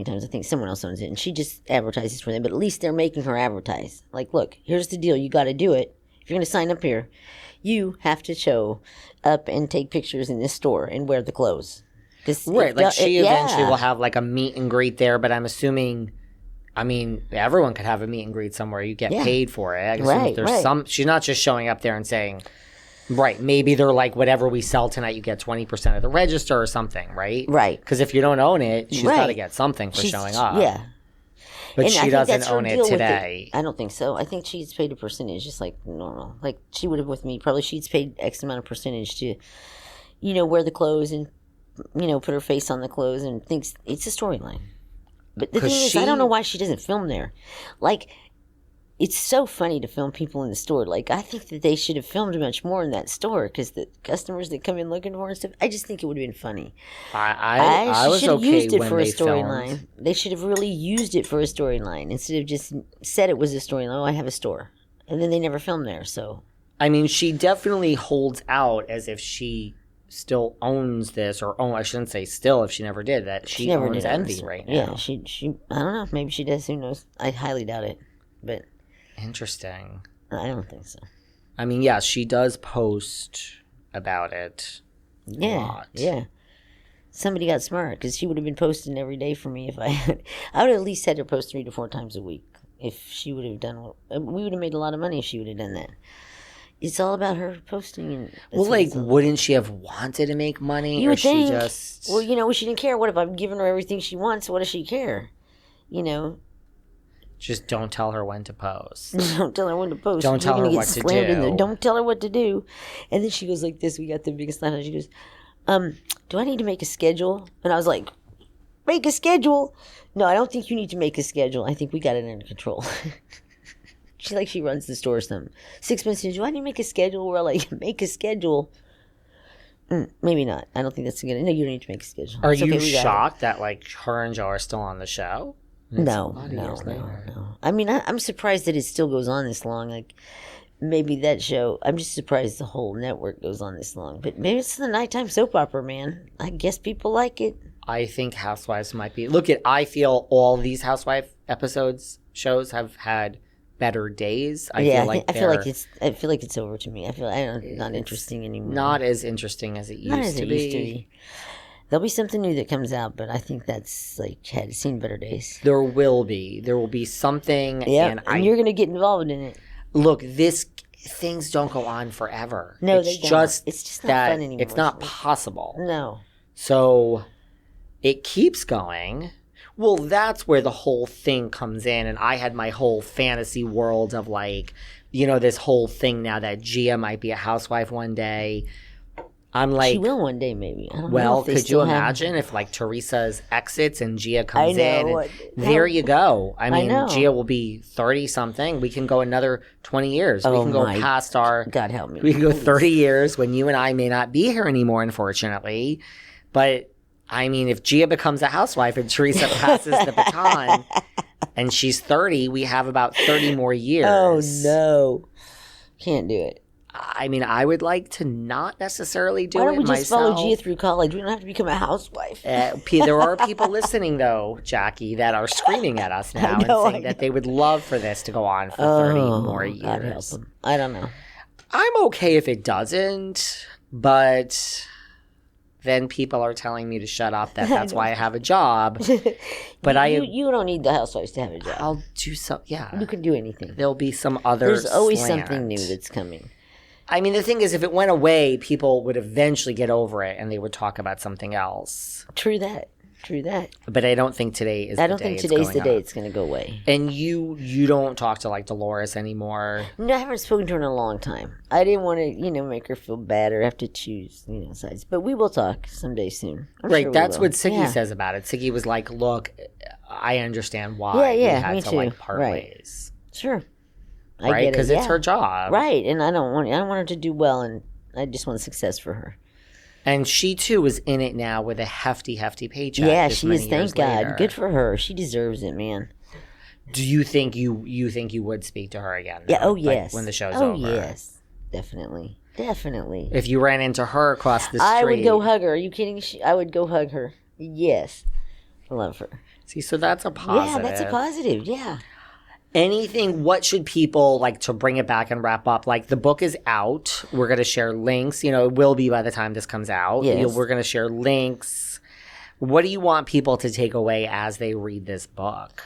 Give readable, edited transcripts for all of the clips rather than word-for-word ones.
times I think someone else owns it, and she just advertises for them. But at least they're making her advertise. Like, look, here's the deal. You got to do it. If you're going to sign up here, you have to show up and take pictures in this store and wear the clothes. Right, like she eventually will have like a meet and greet there, but I'm assuming, I mean, everyone could have a meet and greet somewhere. You get paid for it. I assume there's some. She's not just showing up there and saying, right, maybe they're like, whatever we sell tonight, you get 20% of the register or something, right? Right. Because if you don't own it, she's got to get something for showing up. Yeah. But and she doesn't own it today. I don't think so. I think she's paid a percentage, just like normal. Like she would have with me. Probably she's paid X amount of percentage to, wear the clothes and, put her face on the clothes and thinks it's a storyline. But the thing is, I don't know why she doesn't film there. Like, it's so funny to film people in the store. Like, I think that they should have filmed much more in that store because the customers that come in looking for and stuff, I just think it would have been funny. I was okay used it when for a they storyline. filmed. They should have really used it for a storyline instead of just said it was a storyline. Oh, I have a store. And then they never filmed there, so. I mean, she definitely holds out as if she still owns this, or I shouldn't say still if she never did, that she owns Envy right now. Yeah, she I don't know. Maybe she does. Who knows? I highly doubt it. But interesting. I don't think so. I mean, yeah, she does post about it a lot. Yeah. Somebody got smart because she would have been posting every day for me if I would have at least had her post 3 to 4 times a week. If she would have done, we would have made a lot of money if she would have done that. It's all about her posting. And well, like, wouldn't she have wanted to make money? You would think. She just... Well, she didn't care. What if I'm giving her everything she wants? What does she care? Just don't tell her when to post. Don't tell her when to post. Don't tell her what to do. Don't tell her what to do. And then she goes like this. We got the biggest line. She goes, do I need to make a schedule? And I was like, make a schedule? No, I don't think you need to make a schedule. I think we got it under control. She runs the store or something. 6 months in, do I need to make a schedule? We're like, make a schedule. Maybe not. I don't think that's good. No, you don't need to make a schedule. Are you shocked that her and Joe are still on the show? No. I mean, I'm surprised that it still goes on this long. Like, maybe that show, I'm just surprised the whole network goes on this long. But maybe it's the nighttime soap opera, man. I guess people like it. I think Housewives might be. I feel all these Housewife shows have had better days. I feel like it's over to me. I feel it's not interesting anymore. Not as interesting as it used to be. There'll be something new that comes out, but I think that's had seen better days. There will be something. Yeah, and you're gonna get involved in it. Look, things don't go on forever. No, they don't. It's just not fun anymore. It's not possible. No. So it keeps going. Well, that's where the whole thing comes in, and I had my whole fantasy world of this whole thing now that Gia might be a housewife one day. I'm like, she will one day, maybe. I don't know. Well, could you imagine if Teresa's exits and Gia comes in? And there you go. I mean, Gia will be 30 something. We can go another 20 years. We can go past our. God help me. We can go 30 years when you and I may not be here anymore, unfortunately. But I mean, if Gia becomes a housewife and Teresa passes the baton and she's 30, we have about 30 more years. Oh, no. Can't do it. I mean, I would like to not necessarily do it myself. Why don't we just follow Gia through college? We don't have to become a housewife. There are people listening, though, Jackie, that are screaming at us now and saying that they would love for this to go on for 30 more years. God help them. I don't know. I'm okay if it doesn't, but then people are telling me to shut up. That's why I have a job. But you don't need the housewives to have a job. I'll do so. Yeah, you can do anything. There'll be some other. There's always something new that's coming. I mean, the thing is, if it went away, people would eventually get over it and they would talk about something else. True that. But I don't think today is. I don't think today's the day it's going to go away. And you don't talk to Dolores anymore. No, I haven't spoken to her in a long time. I didn't want to, make her feel bad or have to choose, sides. But we will talk someday soon. Right, sure that's what Siggy says about it. Siggy was like, "Look, I understand why we had to part ways." Sure. Right, because it's her job. Right, and I don't want her to do well, and I just want success for her. And she too is in it now with a hefty paycheck. Yeah, she is. Thank God. Good for her. She deserves it, man. Do you think you would speak to her again? Yeah. Oh yes. When the show's over. Oh yes. Definitely. If you ran into her across the street, I would go hug her. Are you kidding? I would go hug her. Yes. I love her. See, so that's a positive. Yeah, that's a positive. Yeah. Anything, what should people, like, to bring it back and wrap up, like, the book is out. We're going to share links. You know, it will be by the time this comes out. Yes. We're going to share links. What do you want people to take away as they read this book?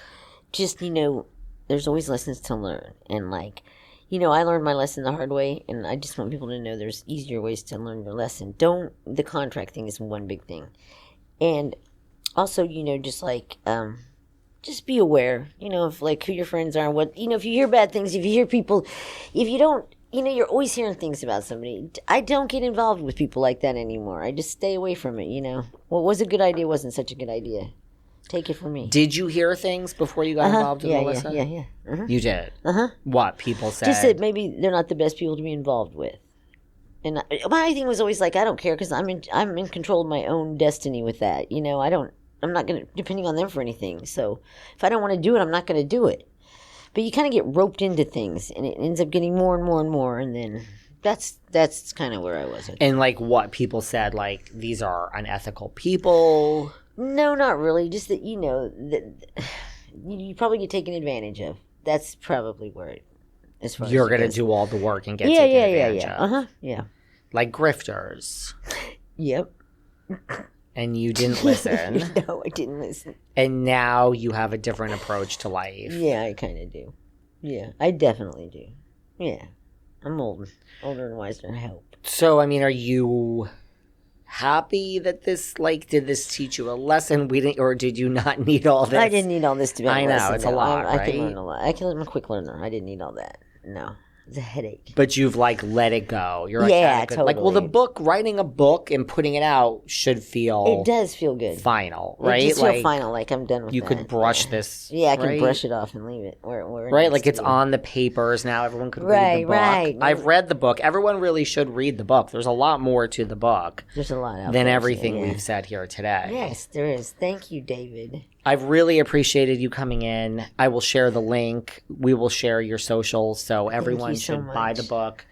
Just, you know, there's always lessons to learn. And, like, you know, I learned my lesson the hard way, and I just want people to know there's easier ways to learn your lesson. The contract thing is one big thing. And also, you know, just like, just be aware, you know, of like who your friends are and what, you know, if you hear bad things, if you hear people, if you don't, you know, you're always hearing things about somebody. I don't get involved with people like that anymore. I just stay away from it, you know. What was a good idea wasn't such a good idea. Take it from me. Did you hear things before you got involved with Melissa? Yeah. Uh-huh. You did? Uh-huh. What people said? Just that maybe they're not the best people to be involved with. And my thing was always like, I don't care because I'm in control of my own destiny with that. You know, I'm not going to, depending on them for anything. So if I don't want to do it, I'm not going to do it. But you kind of get roped into things, and it ends up getting more and more and more. And then that's kind of where I was. And like what people said, like these are unethical people. No, not really. Just that, you know, that you probably get taken advantage of. That's probably where it, as far you're as going to do all the work and get taken advantage of. Uh-huh. Yeah. Like grifters. Yep. And you didn't listen. No, I didn't listen. And now you have a different approach to life. Yeah, I kind of do. Yeah, I definitely do. Yeah. I'm older and wiser, I hope. So, I mean, are you happy that this, like, did this teach you a lesson? Or did you not need all this? I didn't need all this to be a lesson. I know, it's a lot, right? I can learn a lot. I'm a quick learner. I didn't need all that. No. It's a headache. But you've, like, let it go. You're like, yeah, totally. Like, well, the book, writing a book and putting it out should feel... It does feel good. Final, right? It does feel final, like I'm done with that. You could brush this, yeah, I can brush it off and leave it where right, like it's on the papers now. Everyone could read the book. Right. I've read the book. Everyone really should read the book. There's a lot more to the book. There's a lot out than there, everything we've said here today. Yes, there is. Thank you, David. I've really appreciated you coming in. I will share the link. We will share your socials, so everyone should buy the book.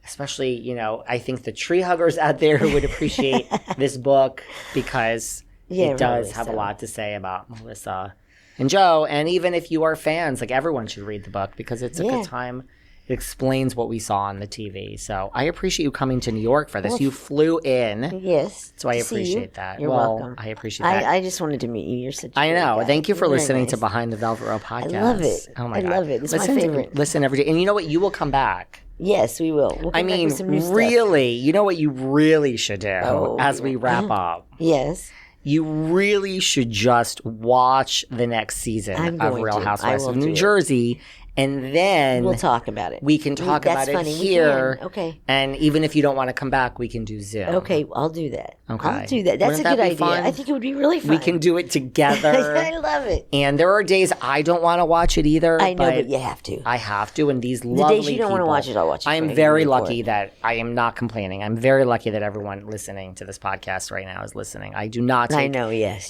Especially, you know, I think the tree huggers out there would appreciate this book because it does have a lot to say about Melissa and Joe. And even if you are fans, like everyone should read the book because it's a good time. It explains what we saw on the TV. So I appreciate you coming to New York for this. Well, you flew in. Yes. So I appreciate that. You're welcome. I appreciate that. I just wanted to meet you. You're such a I know. guy. Thank you for listening nice. to Behind the Velvet Rope podcast. I love it. Oh my God. I love it. It's my favorite. Listen every day. And you know what? You will come back. Yes, we will. We'll come back with some new really, you know what you really should do as we wrap up? Yes. You really should just watch the next season of Real Housewives of New Jersey. And then we'll talk about it. We can talk about it here. Okay. And even if you don't want to come back, we can do Zoom. Okay, I'll do that. Okay. I'll do that. That's a good idea. Fun? I think it would be really fun. We can do it together. I love it. And there are days I don't want to watch it either. I know, but you have to. I have to. And these lovely days you don't want to watch it, I'll watch it. I am very lucky that I am not complaining. I'm very lucky that everyone listening to this podcast right now is listening. I do not take I know, yes.